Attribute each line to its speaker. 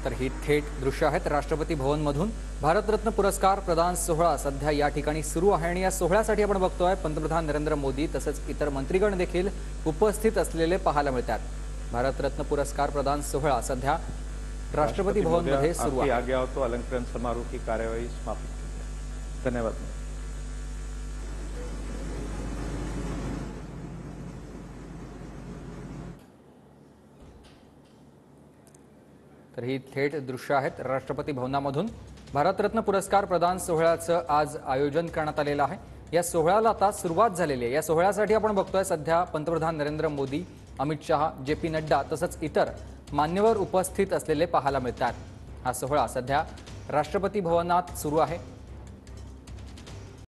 Speaker 1: तर ही थेट दृश्य आहेत राष्ट्रपती भवनमधून भारतरत्न पुरस्कार प्रदान सोहळा सध्या या ठिकाणी सुरू आहे आणि या सोहळ्यासाठी आपण बघतोय पंतप्रधान नरेंद्र मोदी तसेच इतर मंत्रीगण देखील उपस्थित असलेले पाहायला मिळतात। भारतरत्न पुरस्कार प्रदान सोहळा सध्या राष्ट्रपति भवन में शुरू
Speaker 2: आ गया हो तो अलंकरण समारोह की कार्यवाही समाप्त। धन्यवाद।
Speaker 1: तर ही थेट दृश्य आहेत राष्ट्रपती भवनामधून भारतरत्न पुरस्कार प्रदान सोहळ्याचं आज आयोजन करण्यात आलेलं आहे। या सोहळ्याला आता सुरुवात झालेली आहे। या सोहळ्यासाठी आपण बघतोय सध्या पंतप्रधान नरेंद्र मोदी, अमित शहा, जे.पी. नड्डा तसंच इतर मान्यवर उपस्थित असलेले पाहायला मिळतात। हा सोहळा सध्या राष्ट्रपती भवनात सुरू आहे।